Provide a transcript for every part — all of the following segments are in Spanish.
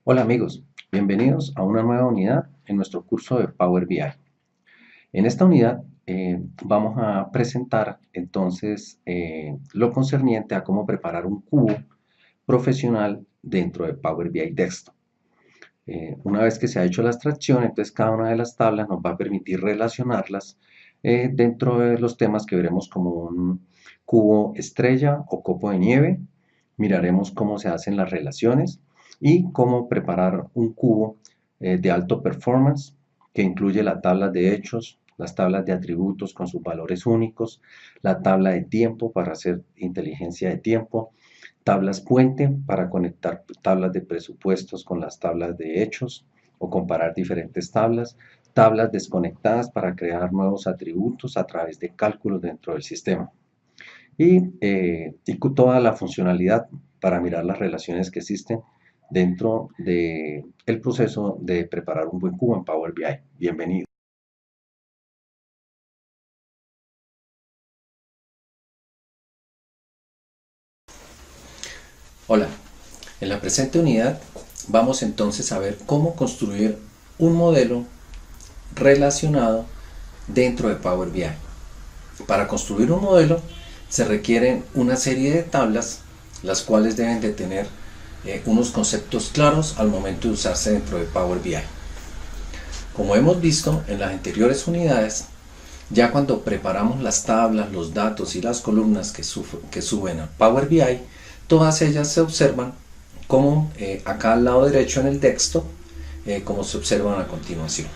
Hola amigos, bienvenidos a una nueva unidad en nuestro curso de Power BI. En esta unidad vamos a presentar entonces lo concerniente a cómo preparar un cubo profesional dentro de Power BI Desktop. Una vez que se ha hecho la extracción, entonces cada una de las tablas nos va a permitir relacionarlas dentro de los temas que veremos como un cubo estrella o copo de nieve. Miraremos cómo se hacen las relaciones y cómo preparar un cubo de alto performance que incluye la tabla de hechos, las tablas de atributos con sus valores únicos, la tabla de tiempo para hacer inteligencia de tiempo, tablas puente para conectar tablas de presupuestos con las tablas de hechos o comparar diferentes tablas, tablas desconectadas para crear nuevos atributos a través de cálculos dentro del sistema y toda la funcionalidad para mirar las relaciones que existen dentro del proceso de preparar un buen cubo en Power BI. Bienvenido. Hola, en la presente unidad vamos entonces a ver cómo construir un modelo relacionado dentro de Power BI. Para construir un modelo se requieren una serie de tablas, las cuales deben de tener unos conceptos claros al momento de usarse dentro de Power BI. Como hemos visto en las anteriores unidades, ya cuando preparamos las tablas, los datos y las columnas que suben a Power BI, todas ellas se observan como acá al lado derecho en el desktop, como se observan a continuación.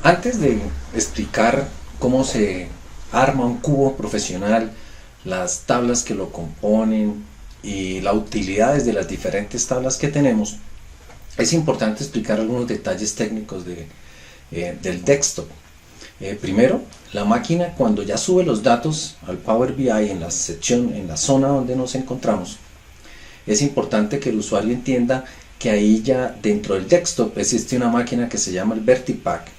Antes de explicar cómo se arma un cubo profesional, las tablas que lo componen y las utilidades de las diferentes tablas que tenemos, es importante explicar algunos detalles técnicos del desktop. Primero, la máquina cuando ya sube los datos al Power BI en la sección, en la zona donde nos encontramos, es importante que el usuario entienda que ahí ya dentro del desktop existe una máquina que se llama el Vertipack,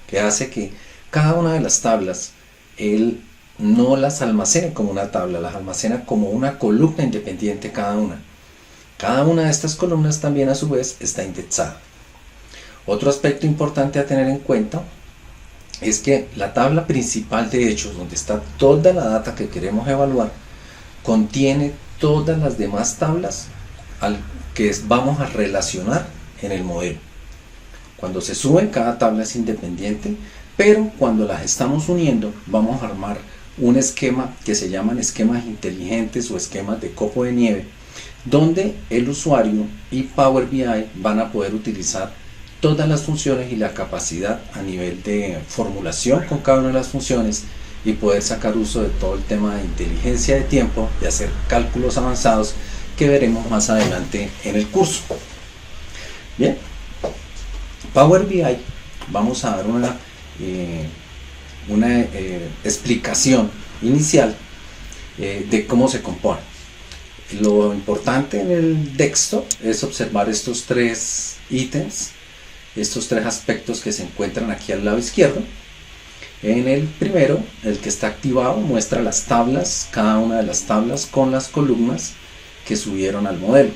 que hace que cada una de las tablas él no las almacene como una tabla, las almacena como una columna independiente cada una. Cada una de estas columnas también a su vez está indexada. Otro aspecto importante a tener en cuenta es que la tabla principal de hechos, donde está toda la data que queremos evaluar, contiene todas las demás tablas que vamos a relacionar en el modelo. Cuando se suben, cada tabla es independiente, pero cuando las estamos uniendo vamos a armar un esquema que se llaman esquemas inteligentes o esquemas de copo de nieve, donde el usuario y Power BI van a poder utilizar todas las funciones y la capacidad a nivel de formulación con cada una de las funciones y poder sacar uso de todo el tema de inteligencia de tiempo y hacer cálculos avanzados que veremos más adelante en el curso. Bien, Power BI, vamos a dar una explicación inicial de cómo se compone. Lo importante en el desktop es observar estos tres ítems, estos tres aspectos que se encuentran aquí al lado izquierdo. En el primero, el que está activado, muestra las tablas, cada una de las tablas con las columnas que subieron al modelo.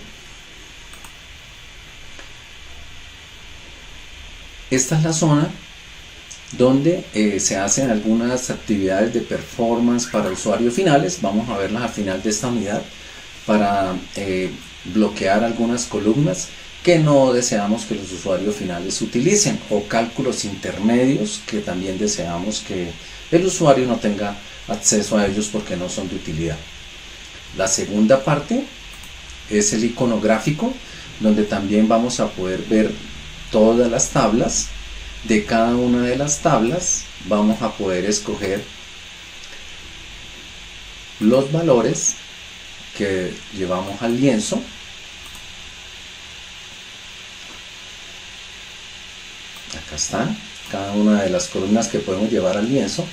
Esta es la zona donde se hacen algunas actividades de performance para usuarios finales. Vamos a verlas al final de esta unidad para bloquear algunas columnas que no deseamos que los usuarios finales utilicen, o cálculos intermedios que también deseamos que el usuario no tenga acceso a ellos porque no son de utilidad. La segunda parte es el icono gráfico, donde también vamos a poder ver todas las tablas. De cada una de las tablas vamos a poder escoger los valores que llevamos al lienzo. Acá están cada una de las columnas que podemos llevar al lienzo,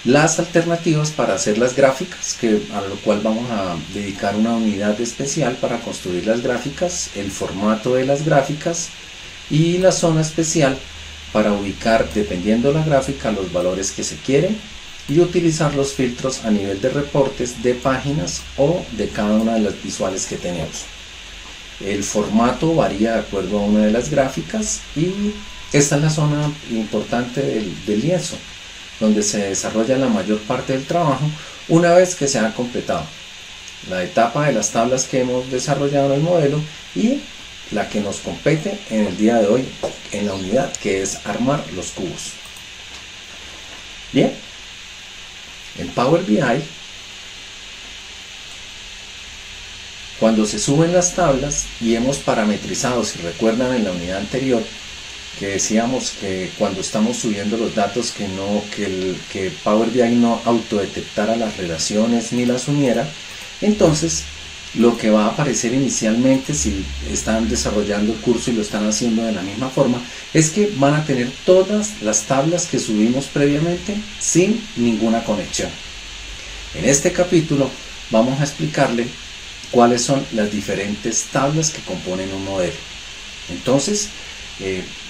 las alternativas para hacer las gráficas, a lo cual vamos a dedicar una unidad especial para construir las gráficas, el formato de las gráficas y la zona especial para ubicar, dependiendo de la gráfica, los valores que se quieren y utilizar los filtros a nivel de reportes de páginas o de cada una de las visuales que tenemos. El formato varía de acuerdo a una de las gráficas y esta es la zona importante del lienzo, donde se desarrolla la mayor parte del trabajo una vez que se ha completado la etapa de las tablas que hemos desarrollado en el modelo y la que nos compete en el día de hoy en la unidad, que es armar los cubos. Bien, en Power BI, cuando se suben las tablas y hemos parametrizado, si recuerdan en la unidad anterior, que decíamos que cuando estamos subiendo los datos que Power BI no autodetectara las relaciones ni las uniera, entonces lo que va a aparecer inicialmente, si están desarrollando el curso y lo están haciendo de la misma forma, es que van a tener todas las tablas que subimos previamente sin ninguna conexión. En este capítulo vamos a explicarle cuáles son las diferentes tablas que componen un modelo. Entonces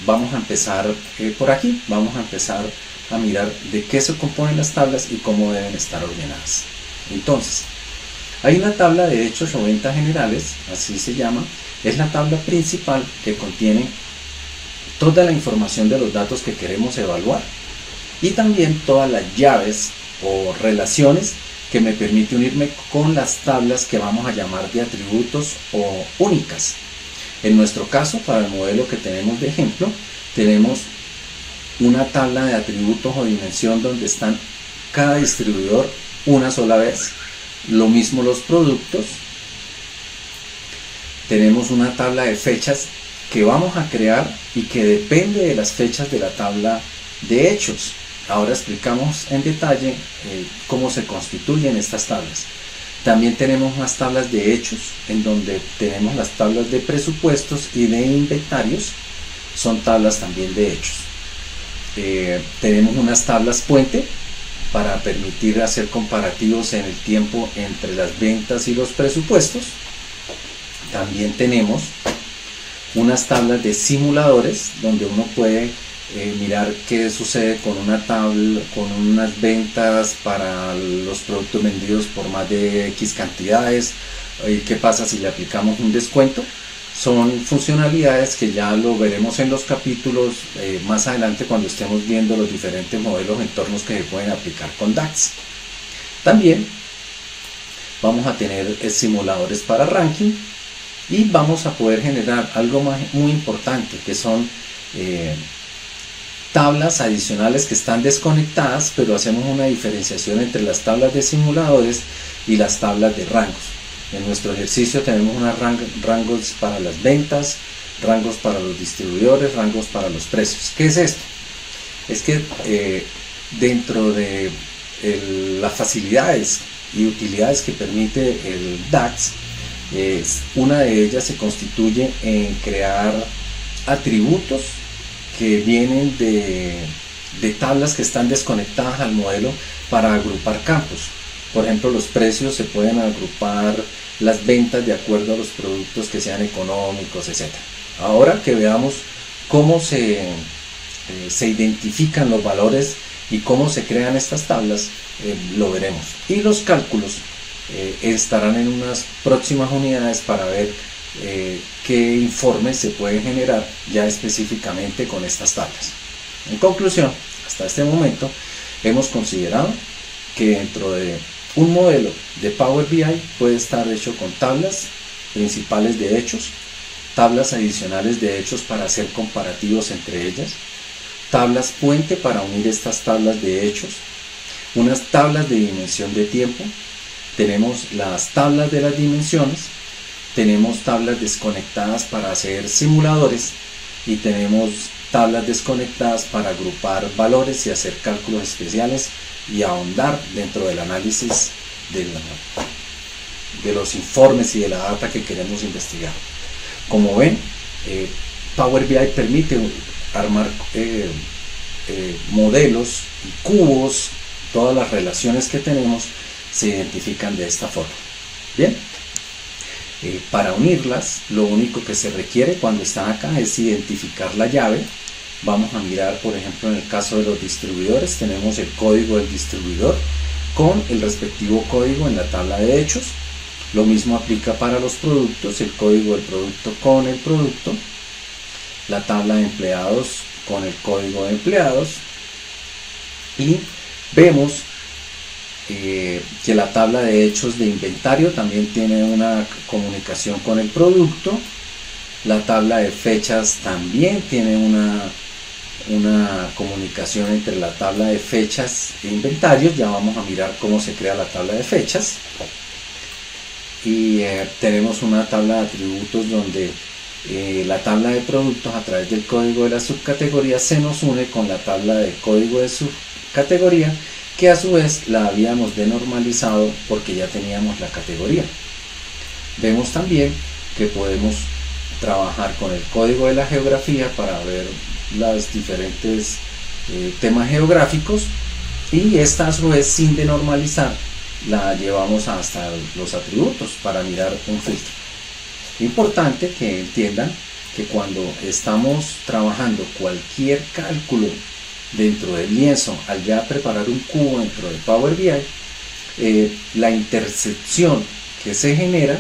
vamos a empezar por aquí, vamos a empezar a mirar de qué se componen las tablas y cómo deben estar ordenadas. Entonces, hay una tabla de hechos o ventas generales, así se llama, es la tabla principal que contiene toda la información de los datos que queremos evaluar y también todas las llaves o relaciones que me permite unirme con las tablas que vamos a llamar de atributos o únicas. En nuestro caso, para el modelo que tenemos de ejemplo, tenemos una tabla de atributos o dimensión donde están cada distribuidor una sola vez. Lo mismo los productos. Tenemos una tabla de fechas que vamos a crear y que depende de las fechas de la tabla de hechos. Ahora explicamos en detalle cómo se constituyen estas tablas. También tenemos unas tablas de hechos en donde tenemos las tablas de presupuestos y de inventarios. Son tablas también de hechos. Tenemos unas tablas puente para permitir hacer comparativos en el tiempo entre las ventas y los presupuestos. También tenemos unas tablas de simuladores donde uno puede mirar qué sucede con una tabla, con unas ventas para los productos vendidos por más de X cantidades, y qué pasa si le aplicamos un descuento. Son funcionalidades que ya lo veremos en los capítulos más adelante cuando estemos viendo los diferentes modelos entornos que se pueden aplicar con DAX. También vamos a tener simuladores para ranking y vamos a poder generar algo muy importante, que son tablas adicionales que están desconectadas, pero hacemos una diferenciación entre las tablas de simuladores y las tablas de rangos. En nuestro ejercicio tenemos unos rangos para las ventas, rangos para los distribuidores, rangos para los precios. ¿Qué es esto? Es que dentro de las facilidades y utilidades que permite el DAX, una de ellas se constituye en crear atributos que vienen de tablas que están desconectadas al modelo para agrupar campos. Por ejemplo, los precios se pueden agrupar las ventas de acuerdo a los productos que sean económicos, etc. Ahora que veamos cómo se identifican los valores y cómo se crean estas tablas, lo veremos. Y los cálculos estarán en unas próximas unidades para ver qué informes se pueden generar ya específicamente con estas tablas. En conclusión, hasta este momento hemos considerado que dentro de un modelo de Power BI puede estar hecho con tablas principales de hechos, tablas adicionales de hechos para hacer comparativos entre ellas, tablas puente para unir estas tablas de hechos, unas tablas de dimensión de tiempo, tenemos las tablas de las dimensiones, tenemos tablas desconectadas para hacer simuladores y tenemos tablas desconectadas para agrupar valores y hacer cálculos especiales y ahondar dentro del análisis de los informes y de la data que queremos investigar. Como ven, Power BI permite armar modelos y cubos. Todas las relaciones que tenemos se identifican de esta forma. Bien, para unirlas, lo único que se requiere cuando están acá es identificar la llave. Vamos a mirar, por ejemplo, en el caso de los distribuidores, tenemos el código del distribuidor con el respectivo código en la tabla de hechos. Lo mismo aplica para los productos, el código del producto con el producto, la tabla de empleados con el código de empleados, y vemos que la tabla de hechos de inventario también tiene una comunicación con el producto. La tabla de fechas también tiene una comunicación entre la tabla de fechas e inventarios. Ya vamos a mirar cómo se crea la tabla de fechas. Y tenemos una tabla de atributos donde la tabla de productos, a través del código de la subcategoría, se nos une con la tabla de código de subcategoría, que a su vez la habíamos denormalizado porque ya teníamos la categoría. Vemos también que podemos trabajar con el código de la geografía para ver los diferentes temas geográficos, y esta a su vez, sin denormalizar, la llevamos hasta los atributos para mirar un filtro. Importante que entiendan que cuando estamos trabajando cualquier cálculo dentro del lienzo, al ya preparar un cubo dentro de Power BI, la intercepción que se genera,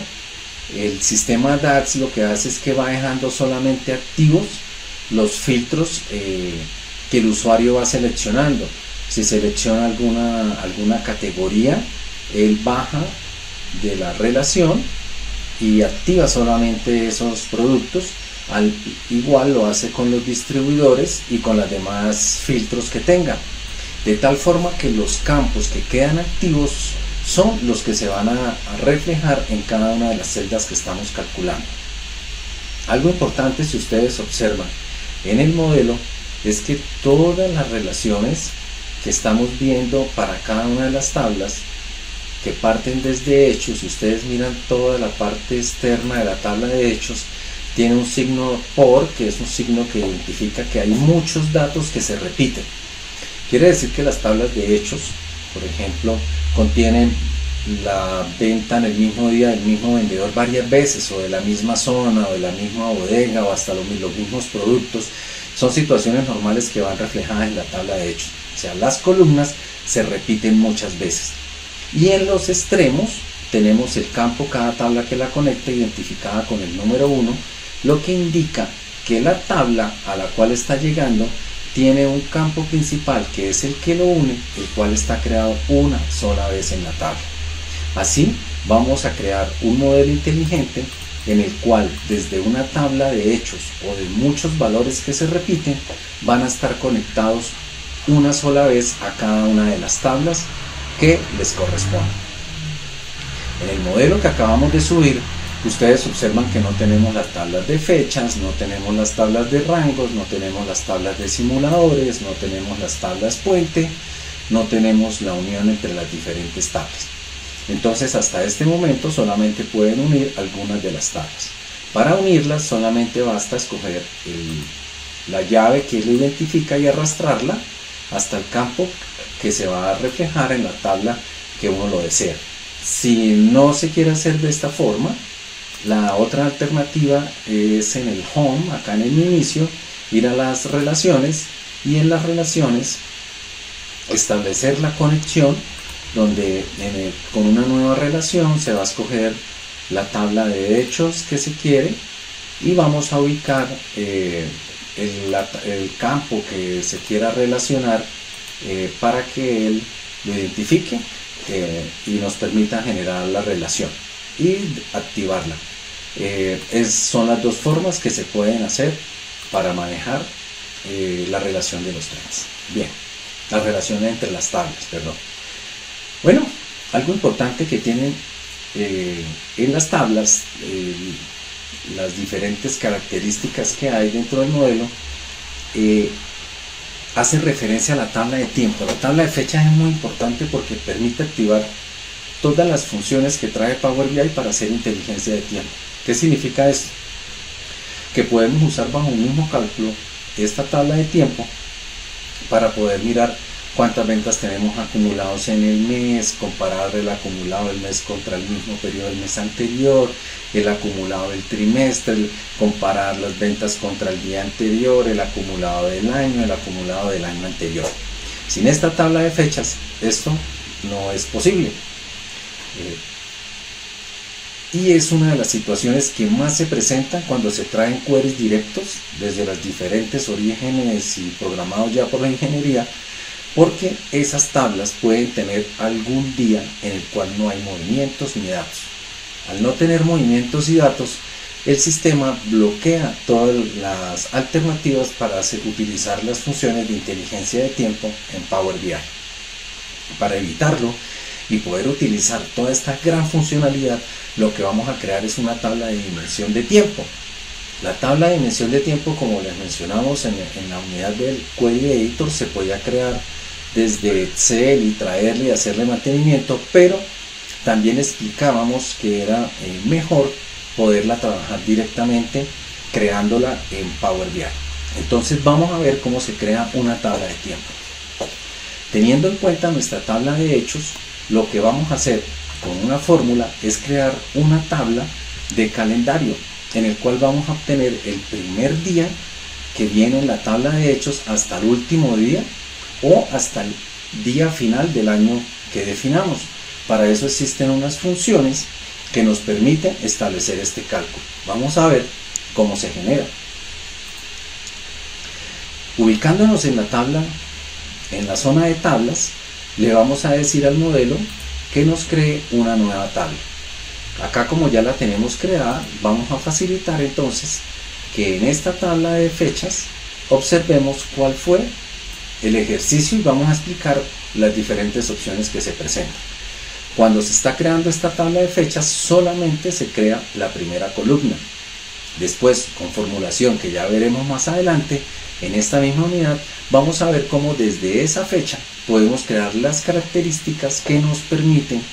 el sistema DAX lo que hace es que va dejando solamente activos los filtros que el usuario va seleccionando. Si selecciona alguna categoría, él baja de la relación y activa solamente esos productos. Al igual lo hace con los distribuidores y con los demás filtros que tenga, de tal forma que los campos que quedan activos son los que se van a reflejar en cada una de las celdas que estamos calculando. Algo importante, si ustedes observan en el modelo, es que todas las relaciones que estamos viendo para cada una de las tablas, que parten desde hechos, si ustedes miran toda la parte externa de la tabla de hechos, tiene un signo por, que es un signo que identifica que hay muchos datos que se repiten. Quiere decir que las tablas de hechos, por ejemplo, contienen la venta en el mismo día del mismo vendedor varias veces, o de la misma zona, o de la misma bodega, o hasta los mismos productos. Son situaciones normales que van reflejadas en la tabla de hechos. O sea, las columnas se repiten muchas veces. Y en los extremos tenemos el campo, cada tabla que la conecta, identificada con el número 1, lo que indica que la tabla a la cual está llegando tiene un campo principal que es el que lo une, el cual está creado una sola vez en la tabla. Así vamos a crear un modelo inteligente en el cual desde una tabla de hechos o de muchos valores que se repiten, van a estar conectados una sola vez a cada una de las tablas que les corresponde. En el modelo que acabamos de subir, ustedes observan que no tenemos las tablas de fechas, no tenemos las tablas de rangos, no tenemos las tablas de simuladores, no tenemos las tablas puente, no tenemos la unión entre las diferentes tablas. Entonces, hasta este momento solamente pueden unir algunas de las tablas. Para unirlas solamente basta escoger la llave que lo identifica y arrastrarla hasta el campo que se va a reflejar en la tabla que uno lo desea. Si no se quiere hacer de esta forma, la otra alternativa es en el home, acá en el inicio, ir a las relaciones, y en las relaciones establecer la conexión, donde con una nueva relación se va a escoger la tabla de hechos que se quiere, y vamos a ubicar el campo que se quiera relacionar para que él lo identifique y nos permita generar la relación y activarla. Son las dos formas que se pueden hacer para manejar la relación de los trenes. Bien, la relación entre las tablas, perdón. Bueno, algo importante que tienen en las tablas, las diferentes características que hay dentro del modelo, hace referencia a la tabla de tiempo. La tabla de fechas es muy importante porque permite activar todas las funciones que trae Power BI para hacer inteligencia de tiempo. ¿Qué significa esto? Que podemos usar bajo un mismo cálculo esta tabla de tiempo para poder mirar cuántas ventas tenemos acumulados en el mes, comparar el acumulado del mes contra el mismo periodo del mes anterior, el acumulado del trimestre, comparar las ventas contra el día anterior, el acumulado del año, el acumulado del año anterior. Sin esta tabla de fechas, esto no es posible. y es una de las situaciones que más se presentan cuando se traen queries directos desde los diferentes orígenes y programados ya por la ingeniería, porque esas tablas pueden tener algún día en el cual no hay movimientos ni datos. Al no tener movimientos y datos, el sistema bloquea todas las alternativas para utilizar las funciones de inteligencia de tiempo en Power BI. Para evitarlo y poder utilizar toda esta gran funcionalidad, lo que vamos a crear es una tabla de dimensión de tiempo. La tabla de dimensión de tiempo, como les mencionamos en la unidad del Query Editor, se podía crear desde Excel y traerle y hacerle mantenimiento, pero también explicábamos que era mejor poderla trabajar directamente creándola en Power BI. Entonces vamos a ver cómo se crea una tabla de tiempo. Teniendo en cuenta nuestra tabla de hechos, lo que vamos a hacer con una fórmula es crear una tabla de calendario en el cual vamos a obtener el primer día que viene en la tabla de hechos hasta el último día o hasta el día final del año que definamos. Para eso existen unas funciones que nos permiten establecer este cálculo. Vamos a ver cómo se genera. Ubicándonos en la tabla, en la zona de tablas, le vamos a decir al modelo que nos cree una nueva tabla. Acá, como ya la tenemos creada, vamos a facilitar entonces que en esta tabla de fechas observemos cuál fue el ejercicio y vamos a explicar las diferentes opciones que se presentan. Cuando se está creando esta tabla de fechas, solamente se crea la primera columna. Después, con formulación que ya veremos más adelante, en esta misma unidad vamos a ver cómo desde esa fecha podemos crear las características que nos permiten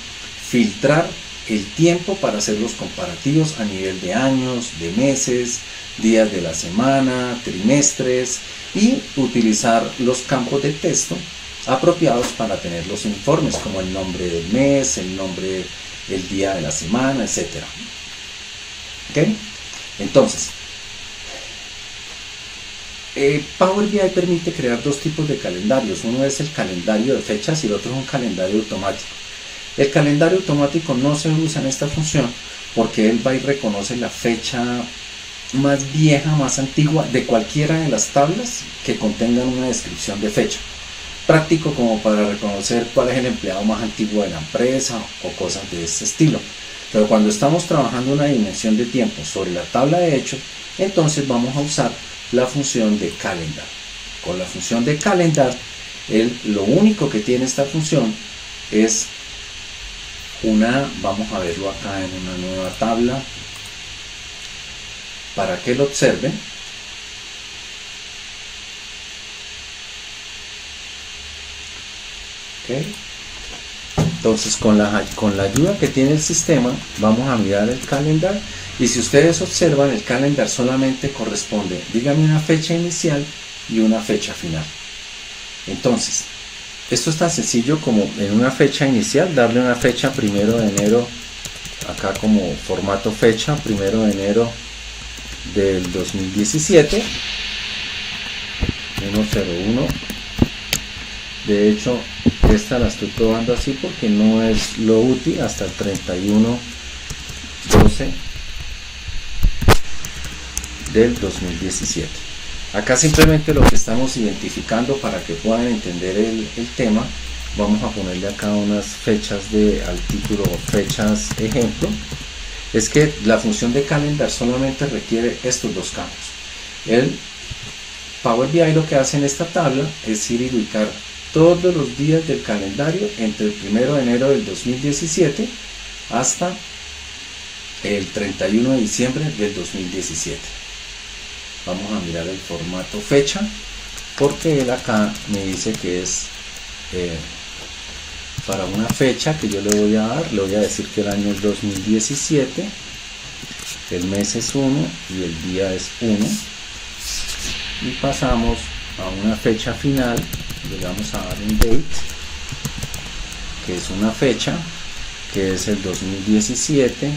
filtrar el tiempo para hacer los comparativos a nivel de años, de meses, días de la semana, trimestres, y utilizar los campos de texto apropiados para tener los informes, como el nombre del mes, el nombre del día de la semana, etc. ¿Ok? Entonces, Power BI permite crear dos tipos de calendarios. Uno es el calendario de fechas y el otro es un calendario automático. El calendario automático no se usa en esta función porque él va y reconoce la fecha más vieja, más antigua de cualquiera de las tablas que contengan una descripción de fecha. Práctico como para reconocer cuál es el empleado más antiguo de la empresa o cosas de este estilo. Pero cuando estamos trabajando una dimensión de tiempo sobre la tabla de hechos, entonces vamos a usar la función de calendar. Con la función de calendar, lo único que tiene esta función es vamos a verlo acá en una nueva tabla para que lo observen. Okay. Entonces, con la ayuda que tiene el sistema, vamos a mirar el calendar, y si ustedes observan, el calendar solamente corresponde, dígame, una fecha inicial y una fecha final. Entonces, esto es tan sencillo como en una fecha inicial darle una fecha 1 de enero, acá como formato fecha 1 de enero del 2017, 101. De hecho, esta la estoy probando así porque no es lo útil hasta el 31/12 del 2017. Acá simplemente lo que estamos identificando para que puedan entender el tema, vamos a ponerle acá unas fechas al título, fechas ejemplo, es que la función de calendar solamente requiere estos dos campos. El Power BI lo que hace en esta tabla es ir y ubicar todos los días del calendario entre el 1 de enero del 2017 hasta el 31 de diciembre del 2017. Vamos a mirar el formato fecha, porque él acá me dice que es para una fecha que yo le voy a dar. Le voy a decir que el año es 2017, el mes es 1 y el día es 1, y pasamos a una fecha final. Le vamos a dar un date, que es una fecha que es el 2017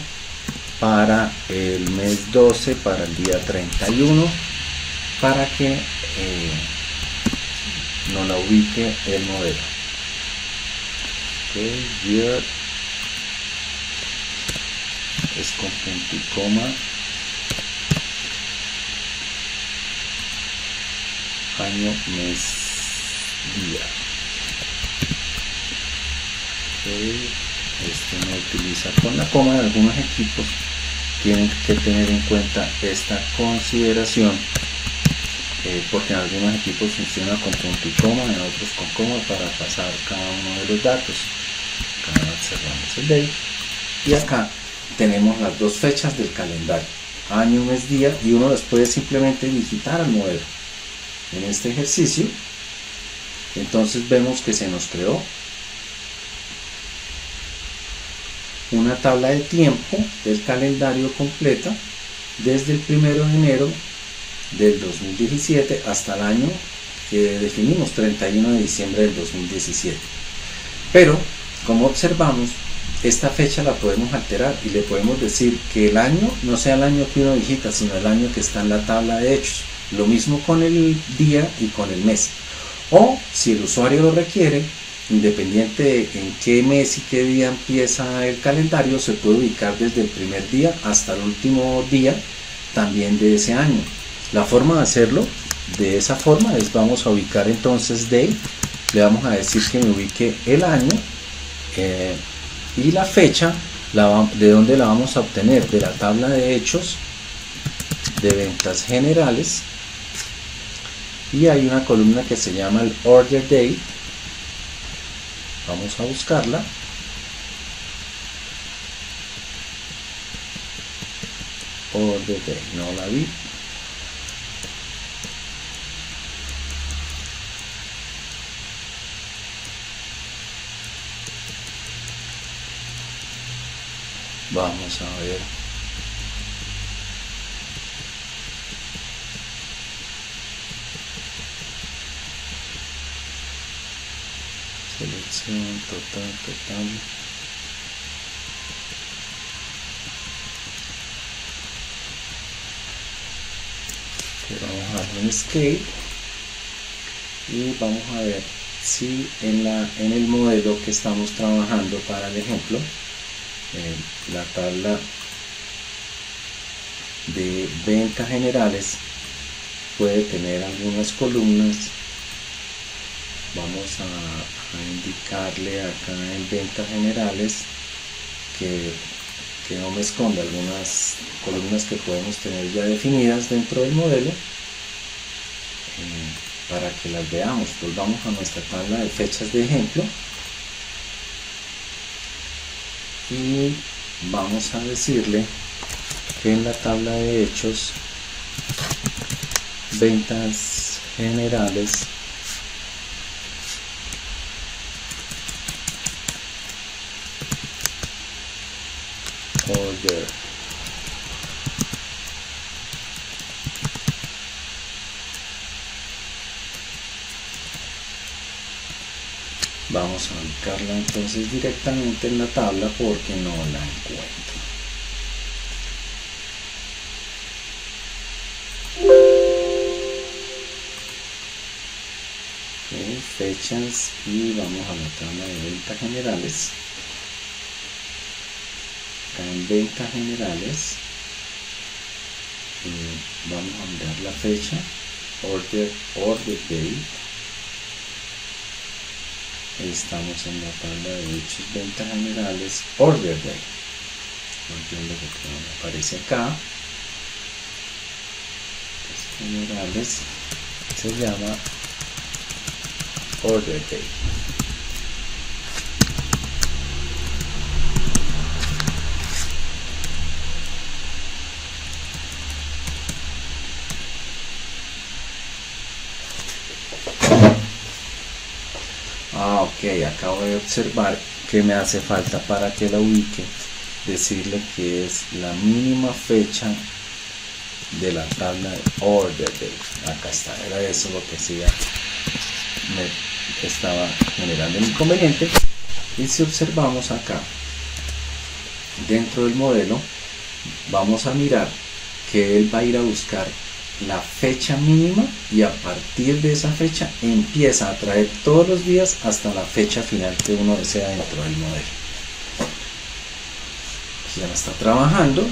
para el mes 12, para el día 31, para que nos la ubique el modelo. Okay, year es con punto y coma, año, mes, día. Este no utiliza con la coma. En algunos equipos tienen que tener en cuenta esta consideración, porque en algunos equipos funciona con punto y coma, en otros con coma, para pasar cada uno de los datos. Acá cerramos el date y acá tenemos las dos fechas del calendario, año, mes, día, y uno las puede simplemente digitar al modelo. En este ejercicio entonces vemos que se nos creó una tabla de tiempo del calendario completa desde el 1 de enero del 2017 hasta el año que definimos, 31 de diciembre del 2017. Pero, como observamos, esta fecha la podemos alterar y le podemos decir que el año no sea el año que uno digita, sino el año que está en la tabla de hechos. Lo mismo con el día y con el mes. O, si el usuario lo requiere, independiente de en qué mes y qué día empieza el calendario, se puede ubicar desde el primer día hasta el último día también de ese año. La forma de hacerlo de esa forma es, vamos a ubicar entonces date, le vamos a decir que me ubique el año, y la fecha, ¿de dónde la vamos a obtener? De la tabla de hechos de ventas generales, y hay una columna que se llama el order date. Vamos a buscarla. Order date, no la vi. Vamos a ver. Selección total. Vamos a darle un escape y vamos a ver si en el modelo que estamos trabajando para el ejemplo, la tabla de ventas generales puede tener algunas columnas. Vamos a indicarle acá en ventas generales que no me esconda algunas columnas que podemos tener ya definidas dentro del modelo, para que las veamos. Volvamos a nuestra tabla de fechas de ejemplo y vamos a decirle que en la tabla de hechos ventas generales order vamos a ubicarla entonces directamente en la tabla porque no la encuentro. Fechas y vamos a la tabla de ventas generales. Acá en ventas generales vamos a mirar la fecha, order date. Estamos en la tabla de hechos ventas generales, order date. No entiendo por qué no me aparece acá. Generales se llama order date. Ok, acabo de observar que me hace falta para que la ubique, decirle que es la mínima fecha de la tabla de order date. Acá está, era eso lo que hacía, me estaba generando el inconveniente. Y si observamos acá dentro del modelo, vamos a mirar que él va a ir a buscar la fecha mínima y a partir de esa fecha empieza a traer todos los días hasta la fecha final que uno desea dentro del modelo. ya la está trabajando.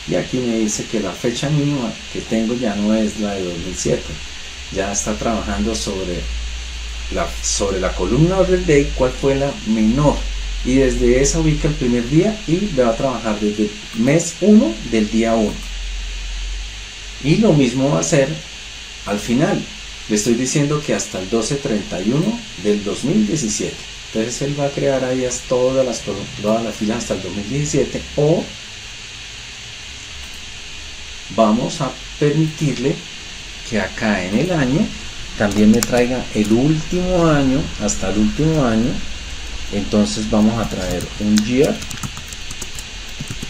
Y aquí me dice que la fecha mínima que tengo ya no es la de 2007, ya está trabajando sobre la columna Order Date, cuál fue la menor, y desde esa ubica el primer día y le va a trabajar desde el mes 1 del día 1. Y lo mismo va a hacer al final. Le estoy diciendo que hasta el 12/31 del 2017. Entonces él va a crear ahí todas las filas hasta el 2017, o vamos a permitirle que acá en el año también me traiga el último año hasta el último año. Entonces vamos a traer un year,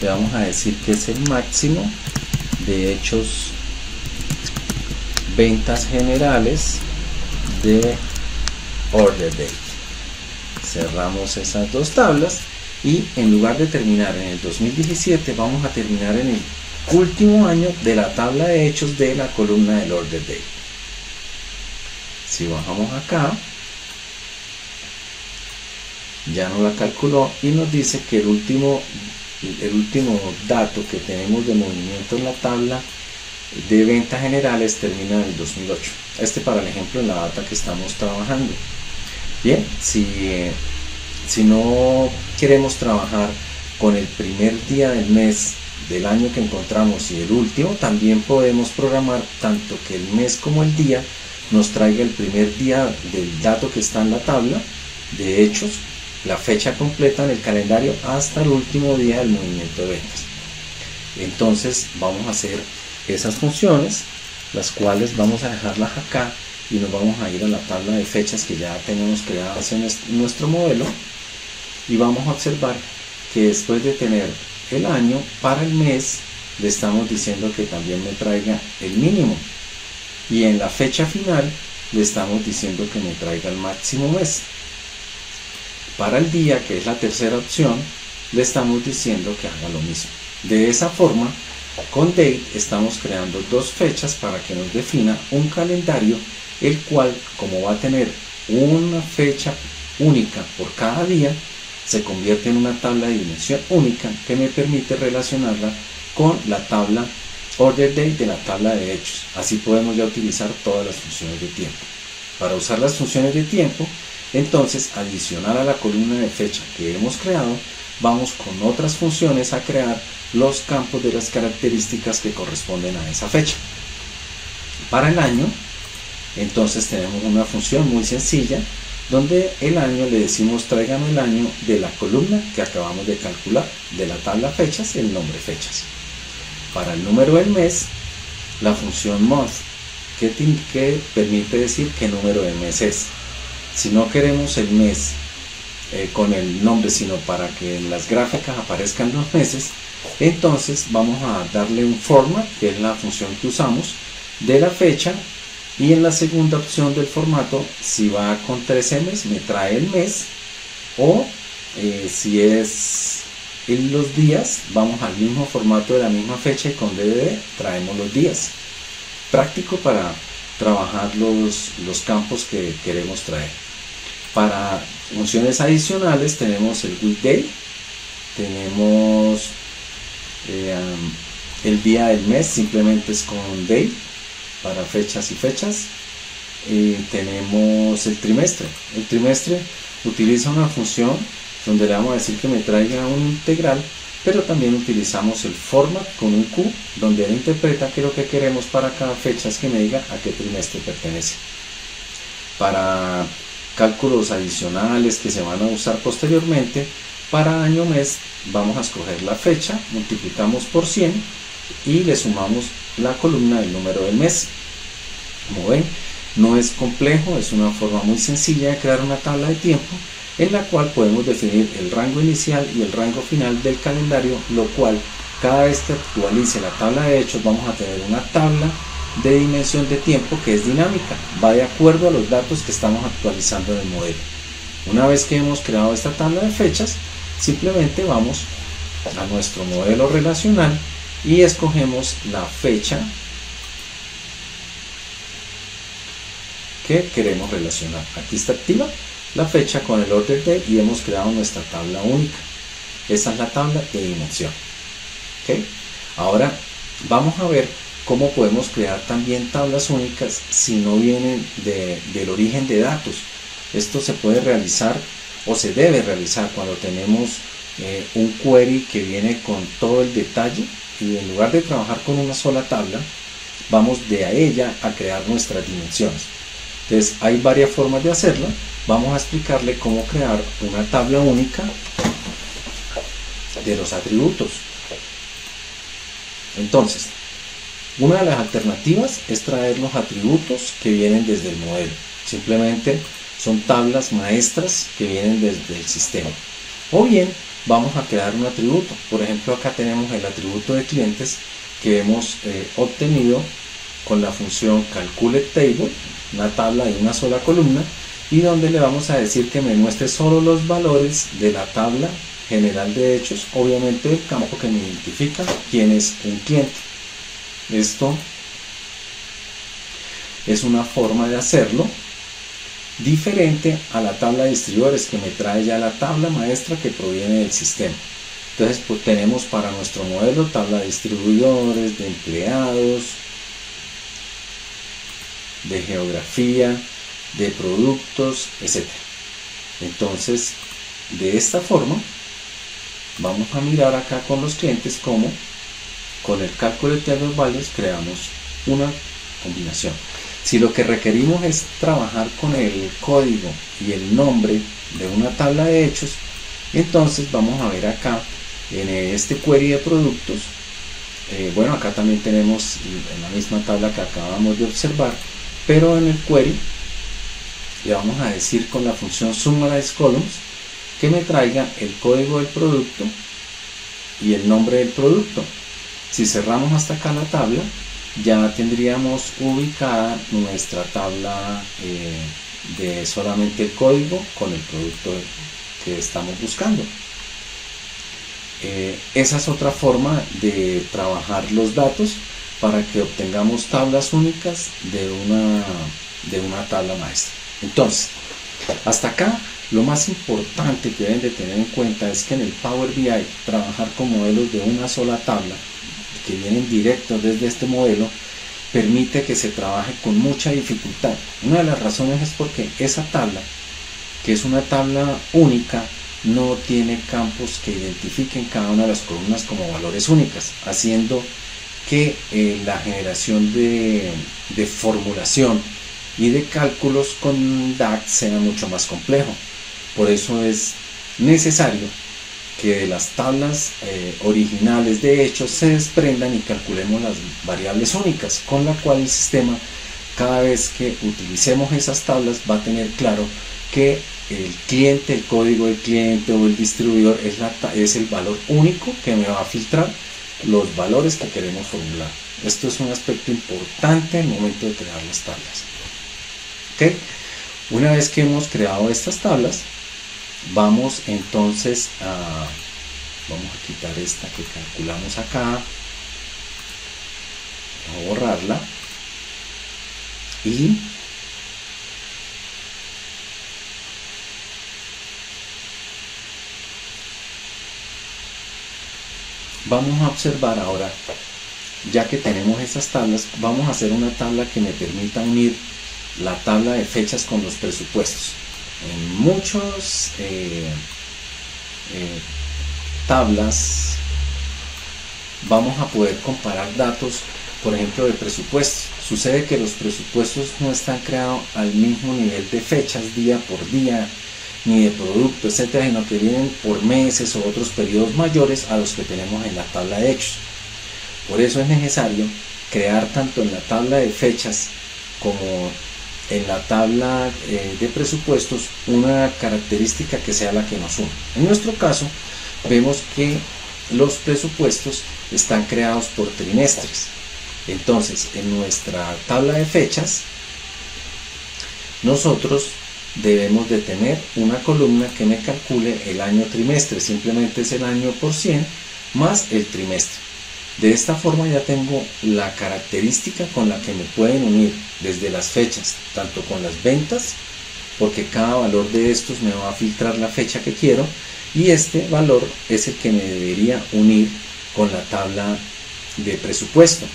le vamos a decir que es el máximo de hechos ventas generales de Order Date. Cerramos esas dos tablas y en lugar de terminar en el 2017 vamos a terminar en el último año de la tabla de hechos de la columna del Order Date. Si bajamos acá, ya nos la calculó y nos dice que el último dato que tenemos de movimiento en la tabla de ventas generales termina en el 2008. Para el ejemplo en la data que estamos trabajando. Bien, si no queremos trabajar con el primer día del mes del año que encontramos y el último, también podemos programar tanto que el mes como el día nos traiga el primer día del dato que está en la tabla de hechos, la fecha completa en el calendario hasta el último día del movimiento de ventas. Entonces vamos a hacer esas funciones, las cuales vamos a dejarlas acá y nos vamos a ir a la tabla de fechas que ya tenemos creadas en nuestro modelo, y vamos a observar que después de tener el año, para el mes le estamos diciendo que también me traiga el mínimo, y en la fecha final le estamos diciendo que me traiga el máximo mes. Para el día, que es la tercera opción, le estamos diciendo que haga lo mismo. De esa forma, con Date estamos creando dos fechas para que nos defina un calendario, el cual, como va a tener una fecha única por cada día, se convierte en una tabla de dimensión única que me permite relacionarla con la tabla Order Date de la tabla de hechos. Así podemos ya utilizar todas las funciones de tiempo. Para usar las funciones de tiempo, entonces, adicional a la columna de fecha que hemos creado, vamos con otras funciones a crear los campos de las características que corresponden a esa fecha. Para el año, entonces tenemos una función muy sencilla, donde el año le decimos tráigame el año de la columna que acabamos de calcular, de la tabla fechas, el nombre fechas. Para el número del mes, la función month, que permite decir qué número de mes es. Si no queremos el mes con el nombre, sino para que en las gráficas aparezcan los meses, entonces vamos a darle un format, que es la función que usamos, de la fecha, y en la segunda opción del formato, si va con 13 meses, me trae el mes, o si es en los días, vamos al mismo formato de la misma fecha y con DDD traemos los días. Práctico para trabajar los campos que queremos traer. Para funciones adicionales tenemos el weekday, tenemos el día del mes, simplemente es con day para fechas y fechas. Tenemos el trimestre. El trimestre utiliza una función donde le vamos a decir que me traiga un integral, pero también utilizamos el format con un Q, donde él interpreta qué es lo que queremos para cada fecha, es que me diga a qué trimestre pertenece. Para cálculos adicionales que se van a usar posteriormente, para año-mes vamos a escoger la fecha, multiplicamos por 100 y le sumamos la columna del número del mes. Como ven, no es complejo, es una forma muy sencilla de crear una tabla de tiempo, en la cual podemos definir el rango inicial y el rango final del calendario, lo cual cada vez que actualice la tabla de hechos vamos a tener una tabla de dimensión de tiempo que es dinámica, va de acuerdo a los datos que estamos actualizando en el modelo. Una vez que hemos creado esta tabla de fechas, simplemente vamos a nuestro modelo relacional y escogemos la fecha que queremos relacionar. Aquí está activa la fecha con el order date y hemos creado nuestra tabla única. Esa es la tabla de dimensión. ¿Okay? Ahora vamos a ver cómo podemos crear también tablas únicas si no vienen del origen de datos. Esto se puede realizar o se debe realizar cuando tenemos un query que viene con todo el detalle, y en lugar de trabajar con una sola tabla, vamos de a ella a crear nuestras dimensiones. Entonces hay varias formas de hacerlo. Vamos a explicarle cómo crear una tabla única de los atributos. Entonces, una de las alternativas es traer los atributos que vienen desde el modelo. Simplemente son tablas maestras que vienen desde el sistema. O bien vamos a crear un atributo. Por ejemplo, acá tenemos el atributo de clientes que hemos obtenido con la función calculateTable, una tabla de una sola columna, y donde le vamos a decir que me muestre solo los valores de la tabla general de hechos, obviamente el campo que me identifica quién es un cliente. Esto es una forma de hacerlo diferente a la tabla de distribuidores, que me trae ya la tabla maestra que proviene del sistema. Entonces, pues tenemos para nuestro modelo tabla de distribuidores, de empleados, de geografía, de productos, etc. Entonces, de esta forma vamos a mirar acá con los clientes cómo con el cálculo de los values creamos una combinación. Si lo que requerimos es trabajar con el código y el nombre de una tabla de hechos, entonces vamos a ver acá en este query de productos. Bueno, acá también tenemos en la misma tabla que acabamos de observar, pero en el query le vamos a decir con la función SummarizedColumns que me traiga el código del producto y el nombre del producto. Si cerramos hasta acá la tabla, ya tendríamos ubicada nuestra tabla de solamente el código con el producto que estamos buscando. Esa es otra forma de trabajar los datos para que obtengamos tablas únicas de una tabla maestra. Entonces, hasta acá lo más importante que deben de tener en cuenta es que en el Power BI trabajar con modelos de una sola tabla que vienen directos desde este modelo permite que se trabaje con mucha dificultad. Una de las razones es porque esa tabla, que es una tabla única, no tiene campos que identifiquen cada una de las columnas como valores únicas, haciendo que la generación de formulación y de cálculos con DAX sea mucho más complejo. Por eso es necesario que de las tablas originales de hechos se desprendan y calculemos las variables únicas, con la cual el sistema, cada vez que utilicemos esas tablas, va a tener claro que el cliente, el código del cliente o el distribuidor es el valor único que me va a filtrar los valores que queremos formular. Esto es un aspecto importante en el momento de crear las tablas. ¿Okay? Una vez que hemos creado estas tablas, vamos entonces vamos a quitar esta que calculamos acá, a borrarla, y vamos a observar ahora, ya que tenemos estas tablas, vamos a hacer una tabla que me permita unir la tabla de fechas con los presupuestos. En muchas tablas vamos a poder comparar datos, por ejemplo, de presupuestos. Sucede que los presupuestos no están creados al mismo nivel de fechas día por día, ni de producto, etcétera, sino que vienen por meses o otros periodos mayores a los que tenemos en la tabla de hechos. Por eso es necesario crear tanto en la tabla de fechas como en la tabla de presupuestos una característica que sea la que nos une. En nuestro caso, vemos que los presupuestos están creados por trimestres. Entonces, en nuestra tabla de fechas, nosotros debemos de tener una columna que me calcule el año trimestre. Simplemente es el año por 100 más el trimestre. De esta forma ya tengo la característica con la que me pueden unir desde las fechas, tanto con las ventas porque cada valor de estos me va a filtrar la fecha que quiero, y este valor es el que me debería unir con la tabla de presupuesto.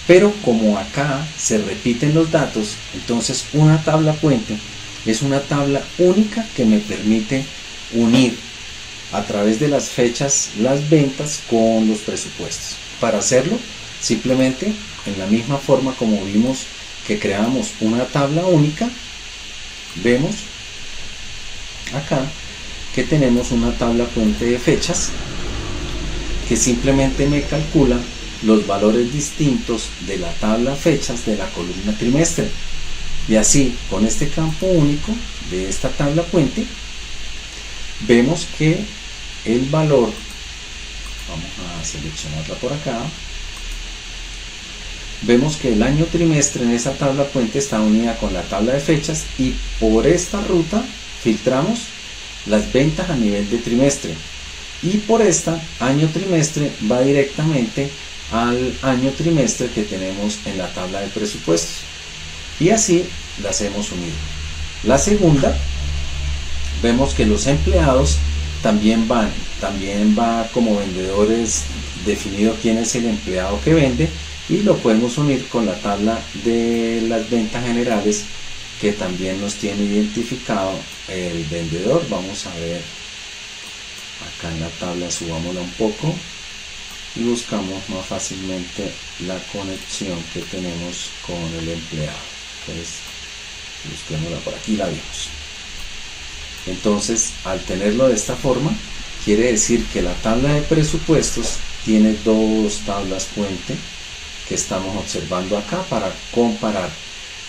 Pero como acá se repiten los datos, entonces una tabla puente es una tabla única que me permite unir a través de las fechas las ventas con los presupuestos. Para hacerlo, simplemente en la misma forma como vimos que creamos una tabla única, vemos acá que tenemos una tabla puente de fechas que simplemente me calcula los valores distintos de la tabla fechas de la columna trimestre. Y así, con este campo único de esta tabla puente, vemos que el valor, vamos a seleccionarla por acá, vemos que el año trimestre en esa tabla puente está unida con la tabla de fechas, y por esta ruta filtramos las ventas a nivel de trimestre, y por esta año trimestre va directamente al año trimestre que tenemos en la tabla de presupuestos, y así las hemos unido. La segunda, vemos que los empleados también va como vendedores definido quién es el empleado que vende, y lo podemos unir con la tabla de las ventas generales que también nos tiene identificado el vendedor. Vamos a ver acá en la tabla, subámosla un poco y buscamos más fácilmente la conexión que tenemos con el empleado. Entonces busquémosla por aquí, la vimos. Entonces, al tenerlo de esta forma, quiere decir que la tabla de presupuestos tiene dos tablas puente que estamos observando acá para comparar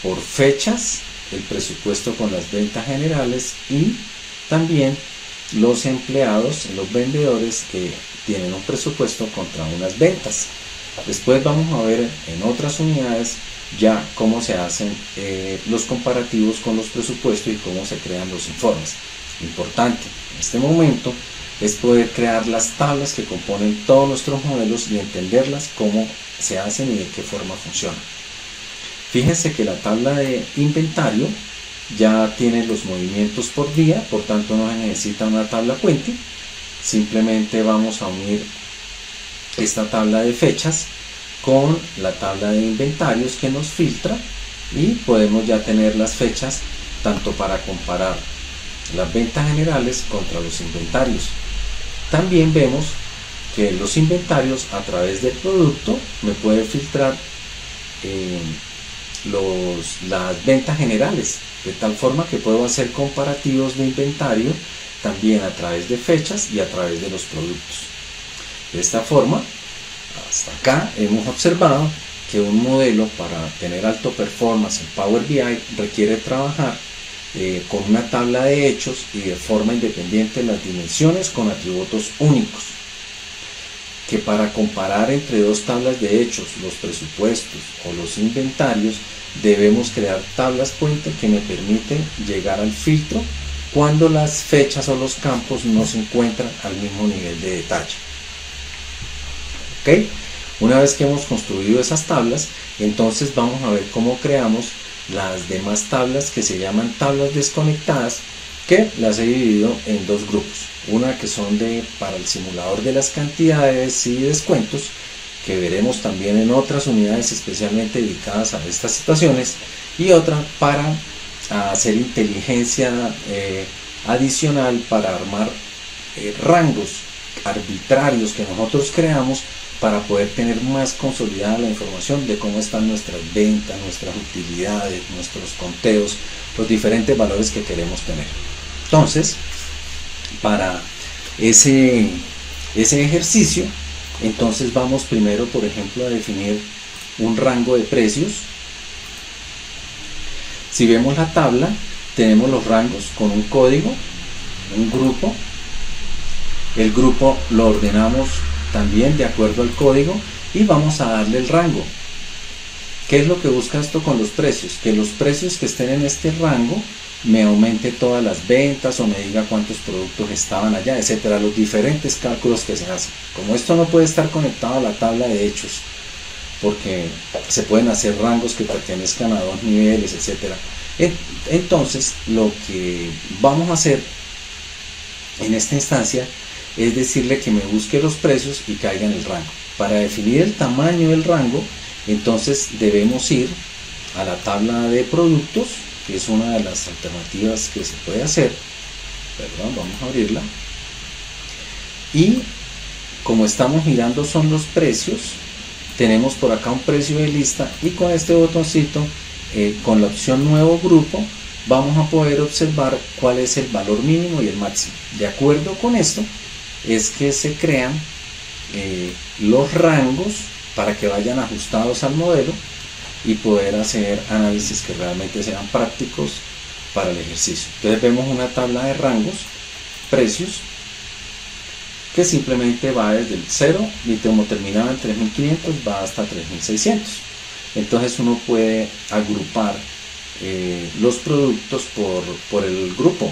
por fechas el presupuesto con las ventas generales, y también los empleados, los vendedores que tienen un presupuesto contra unas ventas. Después vamos a ver en otras unidades ya cómo se hacen los comparativos con los presupuestos y cómo se crean los informes. Importante en este momento es poder crear las tablas que componen todos nuestros modelos y entenderlas, cómo se hacen y de qué forma funcionan. Fíjense que la tabla de inventario ya tiene los movimientos por día, por tanto no se necesita una tabla puente. Simplemente vamos a unir esta tabla de fechas con la tabla de inventarios que nos filtra, y podemos ya tener las fechas tanto para comparar las ventas generales contra los inventarios. También vemos que los inventarios a través del producto me puede filtrar las ventas generales, de tal forma que puedo hacer comparativos de inventario también a través de fechas y a través de los productos. De esta forma, hasta acá hemos observado que un modelo para tener alto performance en Power BI requiere trabajar con una tabla de hechos y de forma independiente las dimensiones con atributos únicos, que para comparar entre dos tablas de hechos, los presupuestos o los inventarios, debemos crear tablas puente que me permiten llegar al filtro cuando las fechas o los campos no se encuentran al mismo nivel de detalle. ¿Ok? Una vez que hemos construido esas tablas, entonces vamos a ver cómo creamos las demás tablas que se llaman tablas desconectadas, que las he dividido en dos grupos. Una que son para el simulador de las cantidades y descuentos, que veremos también en otras unidades especialmente dedicadas a estas situaciones, y otra para hacer inteligencia adicional para armar rangos arbitrarios que nosotros creamos para poder tener más consolidada la información de cómo están nuestras ventas, nuestras utilidades, nuestros conteos, los diferentes valores que queremos tener. Entonces, para ese ejercicio, entonces vamos primero, por ejemplo, a definir un rango de precios. Si vemos la tabla, tenemos los rangos con un código, un grupo. El grupo lo ordenamos también de acuerdo al código y vamos a darle el rango. ¿Qué es lo que busca esto con los precios? Que los precios que estén en este rango me aumente todas las ventas o me diga cuántos productos estaban allá, etcétera, los diferentes cálculos que se hacen. Como esto no puede estar conectado a la tabla de hechos, porque se pueden hacer rangos que pertenezcan a dos niveles, etcétera. Entonces, lo que vamos a hacer en esta instancia es decirle que me busque los precios y caiga en el rango. Para definir el tamaño del rango, entonces debemos ir a la tabla de productos, que es una de las alternativas que se puede hacer. Perdón, vamos a abrirla. Y como estamos mirando son los precios, tenemos por acá un precio de lista, y con este botoncito, con la opción nuevo grupo, vamos a poder observar cuál es el valor mínimo y el máximo. De acuerdo con esto es que se crean los rangos para que vayan ajustados al modelo y poder hacer análisis que realmente sean prácticos para el ejercicio. Entonces vemos una tabla de rangos, precios, que simplemente va desde el 0 y como terminaba en 3500 va hasta 3600. Entonces uno puede agrupar los productos por el grupo,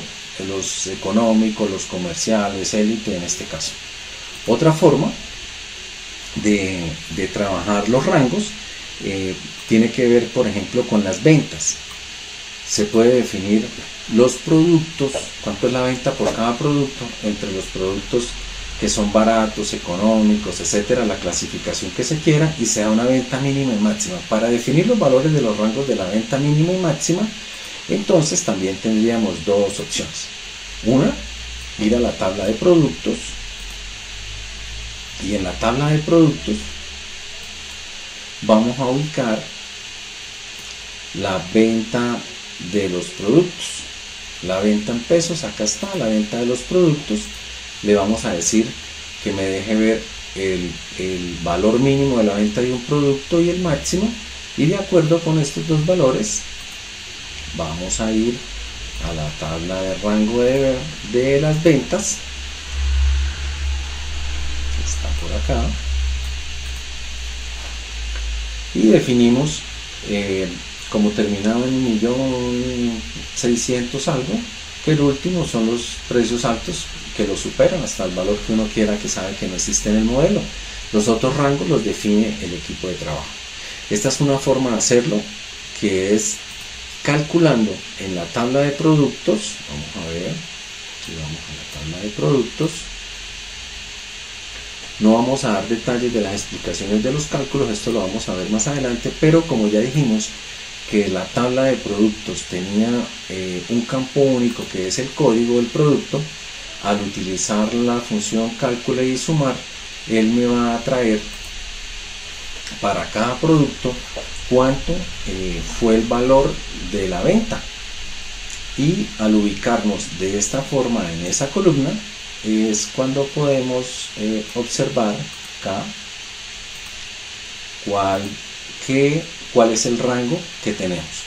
los económicos, los comerciales, élite en este caso. Otra forma de trabajar los rangos tiene que ver, por ejemplo, con las ventas. Se puede definir los productos, cuánto es la venta por cada producto, entre los productos que son baratos, económicos, etcétera, la clasificación que se quiera, y se da una venta mínima y máxima. Para definir los valores de los rangos de la venta mínima y máxima, entonces también tendríamos dos opciones. Una, ir a la tabla de productos, y en la tabla de productos vamos a ubicar la venta de los productos, la venta en pesos. Acá está la venta de los productos. Le vamos a decir que me deje ver el valor mínimo de la venta de un producto y el máximo, y de acuerdo con estos dos valores vamos a ir a la tabla de rango de las ventas, que está por acá, y definimos como terminaba en 1.600.000 algo, que el último son los precios altos que lo superan hasta el valor que uno quiera, que sabe que no existe en el modelo. Los otros rangos los define el equipo de trabajo. Esta es una forma de hacerlo, que es calculando en la tabla de productos. Vamos a ver, si vamos a la tabla de productos, no vamos a dar detalles de las explicaciones de los cálculos, esto lo vamos a ver más adelante, pero como ya dijimos que la tabla de productos tenía un campo único que es el código del producto, al utilizar la función calcule y sumar, él me va a traer para cada producto cuánto fue el valor de la venta, y al ubicarnos de esta forma en esa columna es cuando podemos observar acá cuál es el rango que tenemos.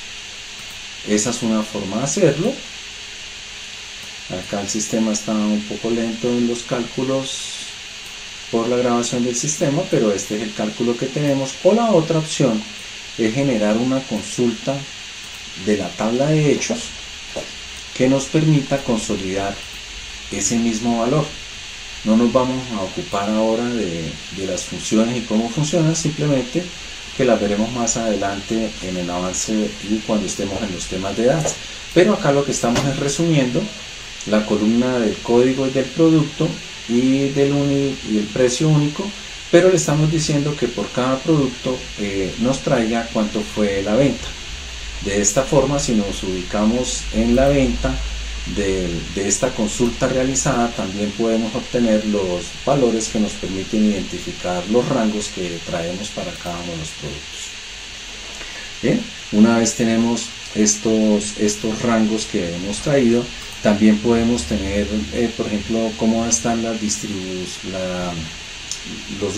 Esa es una forma de hacerlo. Acá el sistema está un poco lento en los cálculos por la grabación del sistema, pero este es el cálculo que tenemos. O la otra opción es generar una consulta de la tabla de hechos que nos permita consolidar ese mismo valor. No nos vamos a ocupar ahora de las funciones y cómo funcionan, simplemente que las veremos más adelante en el avance y cuando estemos en los temas de datos. Pero acá lo que estamos es resumiendo la columna del código y del producto y el precio único, pero le estamos diciendo que por cada producto nos traiga cuánto fue la venta. De esta forma, si nos ubicamos en la venta de esta consulta realizada, también podemos obtener los valores que nos permiten identificar los rangos que traemos para cada uno de los productos. Bien, una vez tenemos estos rangos que hemos traído, también podemos tener, por ejemplo, cómo están los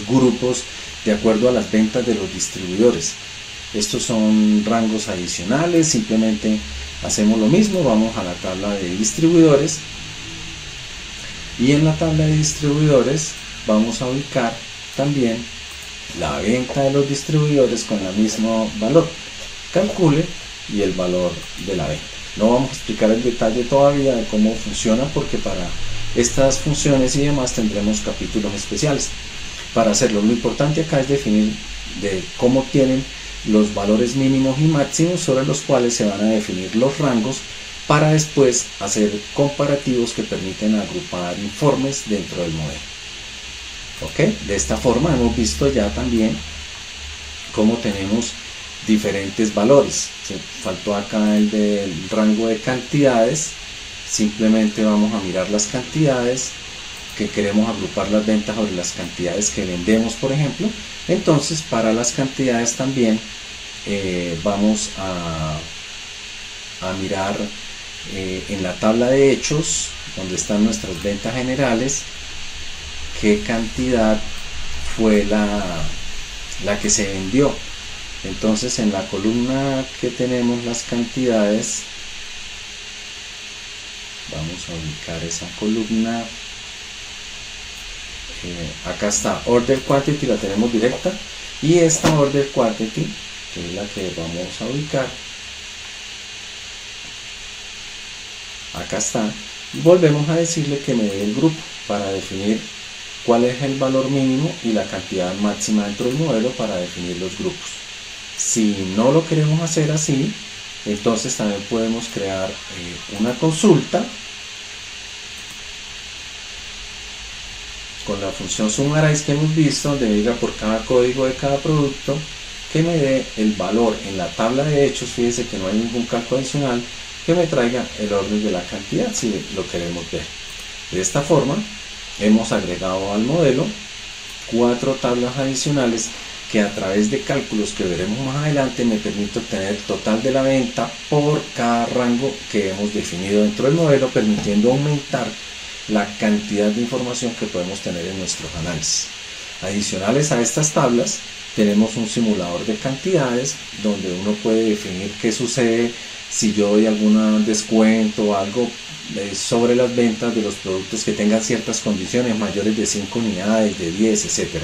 grupos de acuerdo a las ventas de los distribuidores. Estos son rangos adicionales. Simplemente hacemos lo mismo, vamos a la tabla de distribuidores, y en la tabla de distribuidores vamos a ubicar también la venta de los distribuidores con el mismo valor, calcule y el valor de la venta. No vamos a explicar el detalle todavía de cómo funciona, porque para estas funciones y demás tendremos capítulos especiales para hacerlo. Lo importante acá es definir de cómo tienen los valores mínimos y máximos sobre los cuales se van a definir los rangos para después hacer comparativos que permiten agrupar informes dentro del modelo. ¿Ok? De esta forma hemos visto ya también cómo tenemos diferentes valores. Faltó acá el del rango de cantidades. Simplemente vamos a mirar las cantidades que queremos agrupar las ventas sobre las cantidades que vendemos, por ejemplo. Entonces, para las cantidades también vamos a mirar en la tabla de hechos, donde están nuestras ventas generales, qué cantidad fue la que se vendió. Entonces, en la columna que tenemos las cantidades, vamos a ubicar esa columna. Acá está Order Quantity, la tenemos directa, y esta Order Quantity, que es la que vamos a ubicar, acá está, y volvemos a decirle que me dé el grupo para definir cuál es el valor mínimo y la cantidad máxima dentro del modelo para definir los grupos. Si no lo queremos hacer así, entonces también podemos crear una consulta con la función summarize que hemos visto, donde diga por cada código de cada producto que me dé el valor en la tabla de hechos. Fíjense que no hay ningún cálculo adicional, que me traiga el orden de la cantidad si lo queremos ver. De esta forma hemos agregado al modelo 4 tablas adicionales que, a través de cálculos que veremos más adelante, me permite obtener el total de la venta por cada rango que hemos definido dentro del modelo, permitiendo aumentar la cantidad de información que podemos tener en nuestros análisis. Adicionales a estas tablas, tenemos un simulador de cantidades donde uno puede definir qué sucede si yo doy algún descuento o algo sobre las ventas de los productos que tengan ciertas condiciones mayores de 5 unidades, de 10, etc.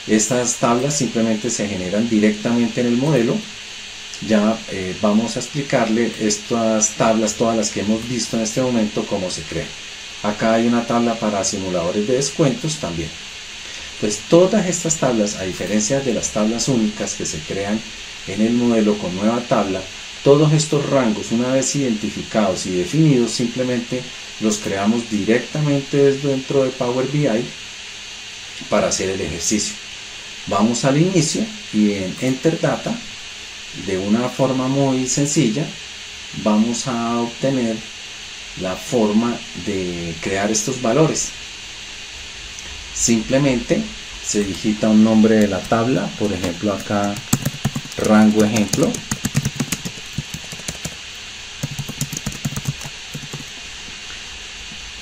Estas tablas simplemente se generan directamente en el modelo. Ya vamos a explicarle estas tablas, todas las que hemos visto en este momento, cómo se crean. Acá hay una tabla para simuladores de descuentos también. Pues todas estas tablas, a diferencia de las tablas únicas que se crean en el modelo con nueva tabla, todos estos rangos, una vez identificados y definidos, simplemente los creamos directamente desde dentro de Power BI para hacer el ejercicio. Vamos al inicio y en Enter Data, de una forma muy sencilla, vamos a obtener la forma de crear estos valores. Simplemente se digita un nombre de la tabla, por ejemplo acá rango ejemplo,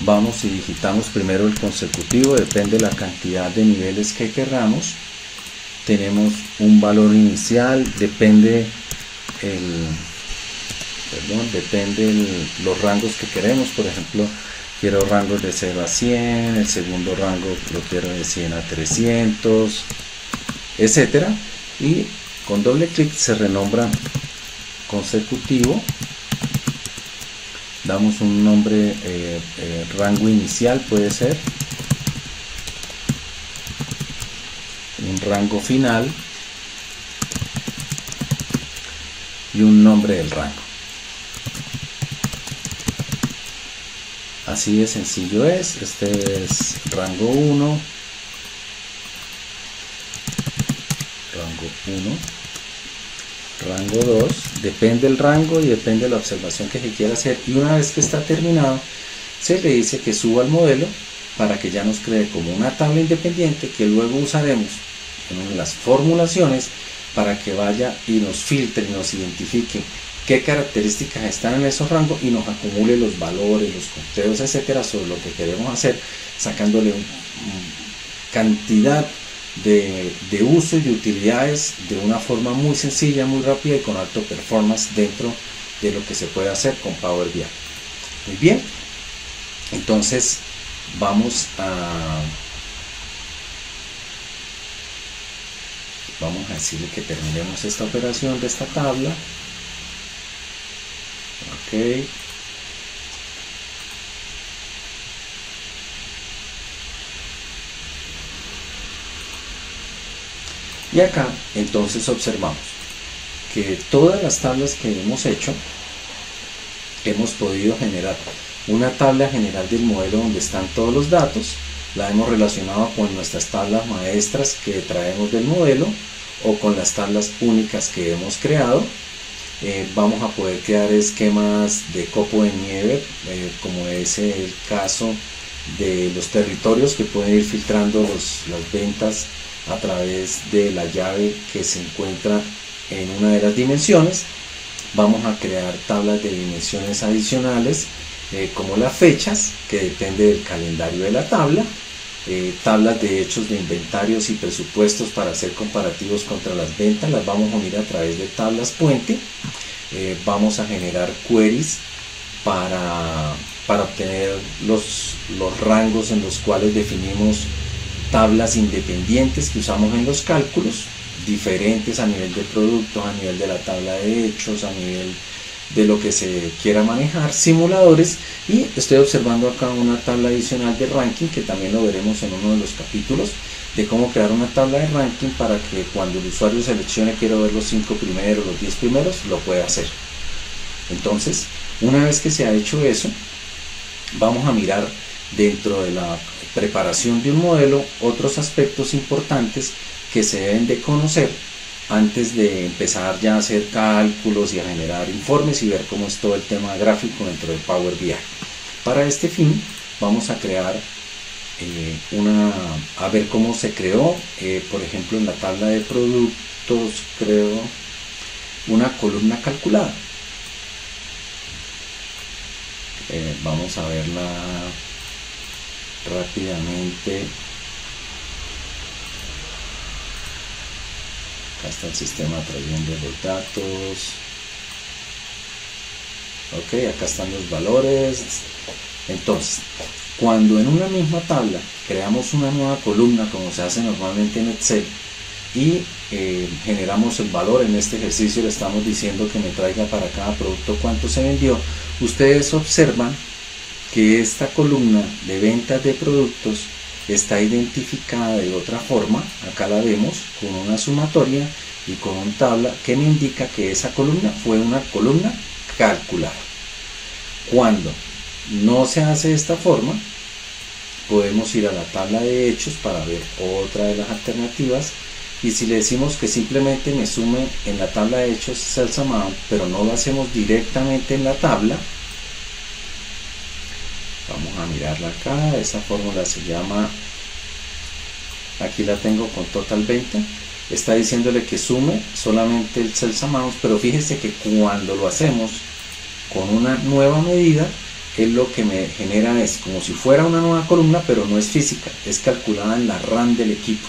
vamos y digitamos primero el consecutivo, depende de la cantidad de niveles que queramos. Tenemos un valor inicial, depende los rangos que queremos. Por ejemplo, quiero rangos de 0 a 100, el segundo rango lo quiero de 100 a 300, etcétera, y con doble clic se renombra consecutivo. Damos un nombre, rango inicial puede ser, un rango final y un nombre del rango. Así de sencillo es. Este es rango 1, rango 2, depende del rango y depende de la observación que se quiera hacer, y una vez que está terminado se le dice que suba al modelo para que ya nos cree como una tabla independiente que luego usaremos en las formulaciones para que vaya y nos filtre y nos identifique qué características están en esos rangos y nos acumule los valores, los conteos, etcétera, sobre lo que queremos hacer, sacándole cantidad de uso y de utilidades de una forma muy sencilla, muy rápida y con alto performance dentro de lo que se puede hacer con Power BI. Muy bien, entonces vamos a decirle que terminemos esta operación de esta tabla. Ok. Y acá entonces observamos que todas las tablas que hemos hecho, hemos podido generar una tabla general del modelo donde están todos los datos, la hemos relacionado con nuestras tablas maestras que traemos del modelo o con las tablas únicas que hemos creado. Vamos a poder crear esquemas de copo de nieve, como es el caso de los territorios que pueden ir filtrando las ventas a través de la llave que se encuentra en una de las dimensiones. Vamos a crear tablas de dimensiones adicionales, como las fechas, que depende del calendario de la tabla, tablas de hechos de inventarios y presupuestos para hacer comparativos contra las ventas, las vamos a unir a través de tablas puente. Vamos a generar queries para obtener los rangos en los cuales definimos tablas independientes que usamos en los cálculos, diferentes a nivel de productos, a nivel de la tabla de hechos, a nivel de lo que se quiera manejar, simuladores. Y estoy observando acá una tabla adicional de ranking, que también lo veremos en uno de los capítulos, de cómo crear una tabla de ranking para que cuando el usuario seleccione quiero ver los 5 primeros, los 10 primeros, lo pueda hacer. Entonces, una vez que se ha hecho eso, vamos a mirar dentro de la preparación de un modelo otros aspectos importantes que se deben de conocer antes de empezar ya a hacer cálculos y a generar informes y ver cómo es todo el tema gráfico dentro de Power BI. Para este fin vamos a crear a ver cómo se creó, por ejemplo en la tabla de productos creo una columna calculada. Vamos a verla rápidamente. Acá está el sistema trayendo los datos. Ok, acá están los valores. Entonces, cuando en una misma tabla creamos una nueva columna, como se hace normalmente en Excel, y generamos el valor, en este ejercicio le estamos diciendo que me traiga para cada producto cuánto se vendió, ustedes observan que esta columna de ventas de productos está identificada de otra forma. Acá la vemos con una sumatoria y con una tabla que me indica que esa columna fue una columna calculada. Cuando no se hace de esta forma, podemos ir a la tabla de hechos para ver otra de las alternativas, y si le decimos que simplemente me sume en la tabla de hechos Sales Amount, pero no lo hacemos directamente en la tabla, vamos a mirarla acá. Esa fórmula se llama, aquí la tengo con Total 20, está diciéndole que sume solamente el Sales Amount, pero fíjese que cuando lo hacemos con una nueva medida, él lo que me genera es como si fuera una nueva columna, pero no es física, es calculada en la RAM del equipo,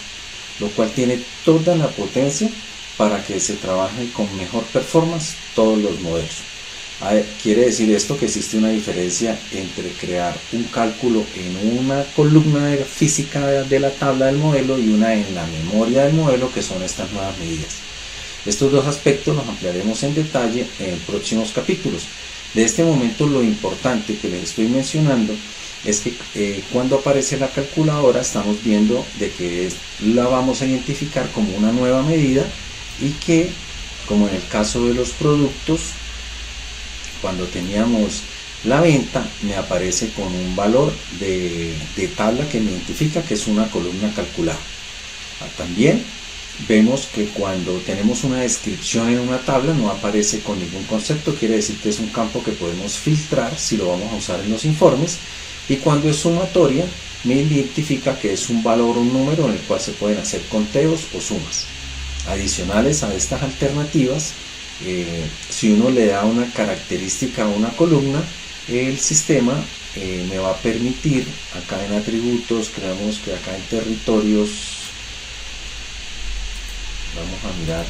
lo cual tiene toda la potencia para que se trabaje con mejor performance todos los modelos. Quiere decir esto que existe una diferencia entre crear un cálculo en una columna física de la tabla del modelo y una en la memoria del modelo, que son estas nuevas medidas. Estos dos aspectos los ampliaremos en detalle en próximos capítulos. De este momento lo importante que les estoy mencionando es que cuando aparece la calculadora estamos viendo de que la vamos a identificar como una nueva medida, y que, como en el caso de los productos, cuando teníamos la venta me aparece con un valor de tabla que me identifica que es una columna calculada. También vemos que cuando tenemos una descripción en una tabla no aparece con ningún concepto, quiere decir que es un campo que podemos filtrar si lo vamos a usar en los informes. Y cuando es sumatoria me identifica que es un valor o un número en el cual se pueden hacer conteos o sumas. Adicionales a estas alternativas, si uno le da una característica a una columna, el sistema me va a permitir, acá en atributos, creamos que acá en territorios, vamos a mirar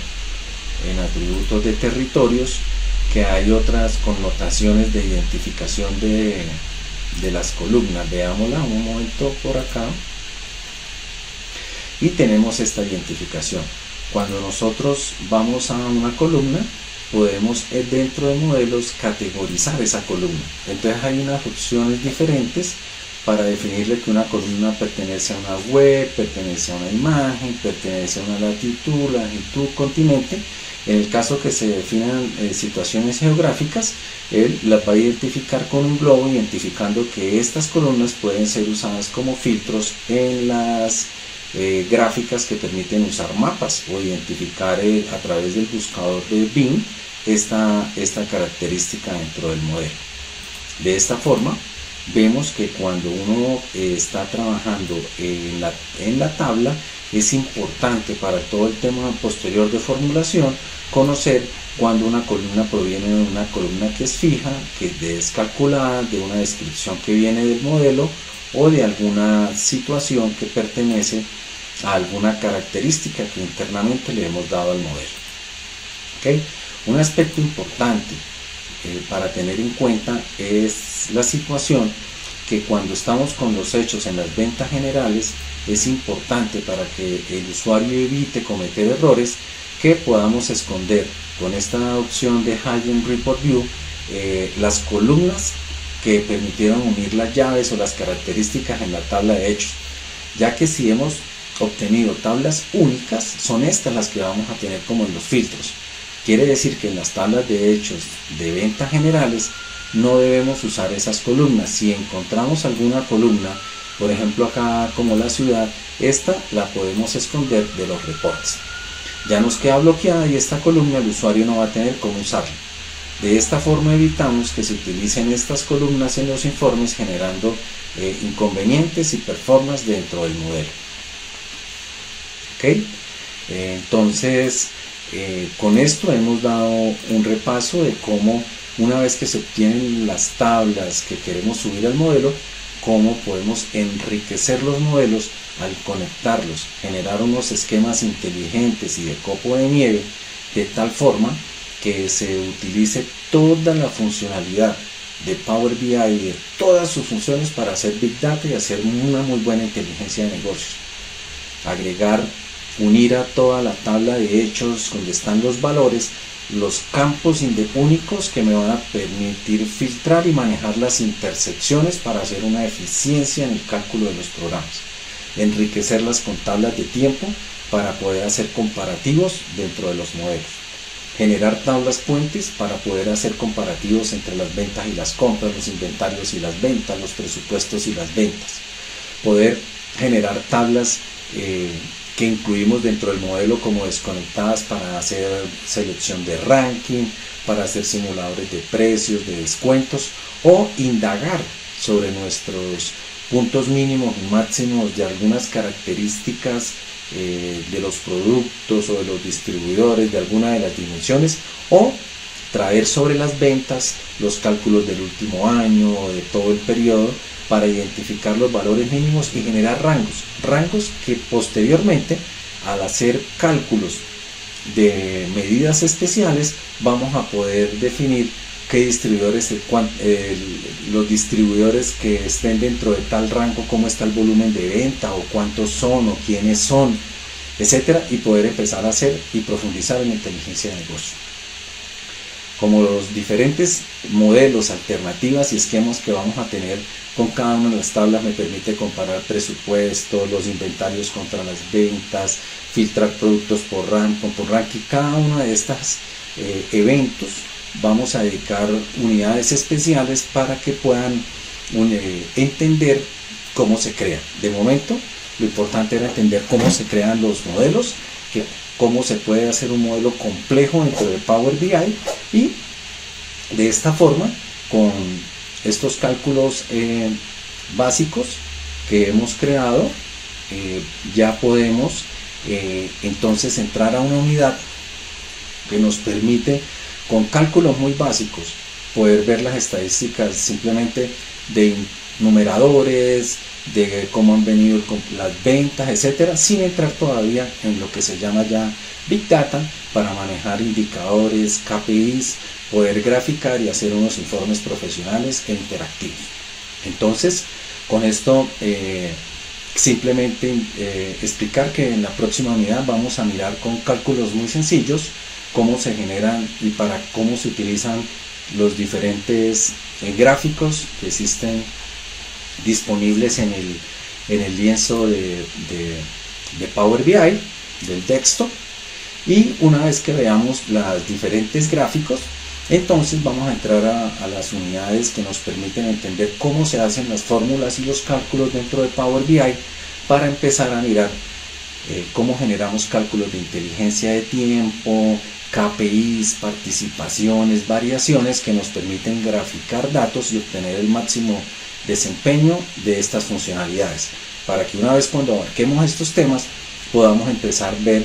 en atributos de territorios, que hay otras connotaciones de identificación de las columnas. Veámosla un momento por acá, y tenemos esta identificación. Cuando nosotros vamos a una columna, podemos dentro de modelos categorizar esa columna. Entonces hay unas opciones diferentes para definirle que una columna pertenece a una web, pertenece a una imagen, pertenece a una latitud, longitud, continente, En el caso que se definan situaciones geográficas, él las va a identificar con un globo, identificando que estas columnas pueden ser usadas como filtros en las gráficas que permiten usar mapas o identificar a través del buscador de Bing esta característica dentro del modelo. De esta forma, vemos que cuando uno está trabajando en la tabla, es importante para todo el tema posterior de formulación conocer cuando una columna proviene de una columna que es fija, que es calculada, de una descripción que viene del modelo o de alguna situación que pertenece a alguna característica que internamente le hemos dado al modelo. ¿Okay? Un aspecto importante para tener en cuenta es la situación que cuando estamos con los hechos en las ventas generales, es importante para que el usuario evite cometer errores que podamos esconder con esta opción de Hidden Report View las columnas que permitieron unir las llaves o las características en la tabla de hechos, ya que si hemos obtenido tablas únicas, son estas las que vamos a tener como en los filtros. Quiere decir que en las tablas de hechos de ventas generales no debemos usar esas columnas. Si encontramos alguna columna, por ejemplo acá como la ciudad, esta la podemos esconder de los reportes. Ya nos queda bloqueada y esta columna el usuario no va a tener cómo usarla. De esta forma evitamos que se utilicen estas columnas en los informes, generando inconvenientes y performance dentro del modelo. ¿Okay? Entonces, con esto hemos dado un repaso de cómo, una vez que se obtienen las tablas que queremos subir al modelo, cómo podemos enriquecer los modelos al conectarlos, generar unos esquemas inteligentes y de copo de nieve, de tal forma que se utilice toda la funcionalidad de Power BI y de todas sus funciones para hacer Big Data y hacer una muy buena inteligencia de negocios. Agregar, unir a toda la tabla de hechos donde están los valores, los campos únicos que me van a permitir filtrar y manejar las intersecciones para hacer una eficiencia en el cálculo de los programas. Enriquecerlas con tablas de tiempo para poder hacer comparativos dentro de los modelos. Generar tablas puentes para poder hacer comparativos entre las ventas y las compras, los inventarios y las ventas, los presupuestos y las ventas. Poder generar tablas que incluimos dentro del modelo como desconectadas para hacer selección de ranking, para hacer simuladores de precios, de descuentos, o indagar sobre nuestros puntos mínimos y máximos de algunas características de los productos o de los distribuidores, de alguna de las dimensiones, o traer sobre las ventas los cálculos del último año o de todo el periodo para identificar los valores mínimos y generar rangos que posteriormente, al hacer cálculos de medidas especiales, vamos a poder definir qué distribuidores, los distribuidores que estén dentro de tal rango, cómo está el volumen de venta o cuántos son o quiénes son, etcétera, y poder empezar a hacer y profundizar en la inteligencia de negocio. Como los diferentes modelos, alternativas y esquemas que vamos a tener con cada una de las tablas me permite comparar presupuestos, los inventarios contra las ventas, filtrar productos por ranking. Cada uno de estos eventos vamos a dedicar unidades especiales para que puedan entender cómo se crea. De momento, lo importante era entender cómo se crean los modelos, cómo se puede hacer un modelo complejo dentro de Power BI, y de esta forma, con estos cálculos básicos que hemos creado, ya podemos entonces entrar a una unidad que nos permite, con cálculos muy básicos, poder ver las estadísticas simplemente de numeradores, de cómo han venido las ventas, etcétera, sin entrar todavía en lo que se llama ya Big Data, para manejar indicadores, KPIs, poder graficar y hacer unos informes profesionales e interactivos. Entonces, con esto simplemente explicar que en la próxima unidad vamos a mirar con cálculos muy sencillos cómo se generan y para cómo se utilizan los diferentes gráficos que existen disponibles en el lienzo de Power BI, del desktop, Y una vez que veamos los diferentes gráficos, entonces vamos a entrar a las unidades que nos permiten entender cómo se hacen las fórmulas y los cálculos dentro de Power BI para empezar a mirar cómo generamos cálculos de inteligencia de tiempo, KPIs, participaciones, variaciones que nos permiten graficar datos y obtener el máximo desempeño de estas funcionalidades, para que una vez cuando abarquemos estos temas podamos empezar a ver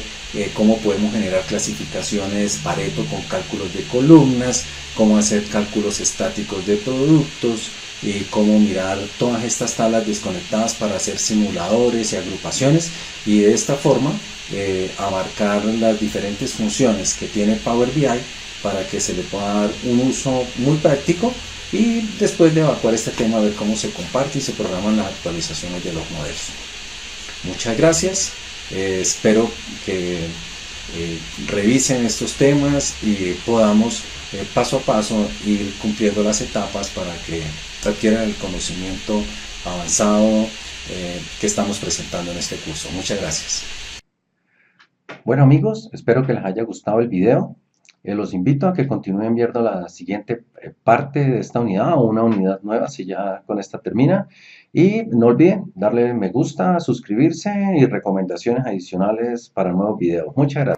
cómo podemos generar clasificaciones Pareto con cálculos de columnas, cómo hacer cálculos estáticos de productos y cómo mirar todas estas tablas desconectadas para hacer simuladores y agrupaciones, y de esta forma abarcar las diferentes funciones que tiene Power BI para que se le pueda dar un uso muy práctico, y después de evacuar este tema ver cómo se comparte y se programan las actualizaciones de los modelos. Muchas gracias, espero que revisen estos temas y podamos paso a paso ir cumpliendo las etapas para que adquieran el conocimiento avanzado que estamos presentando en este curso. Muchas gracias. Bueno amigos, espero que les haya gustado el video. Los invito a que continúen viendo la siguiente parte de esta unidad o una unidad nueva si ya con esta termina. Y no olviden darle me gusta, suscribirse y recomendaciones adicionales para nuevos videos. Muchas gracias.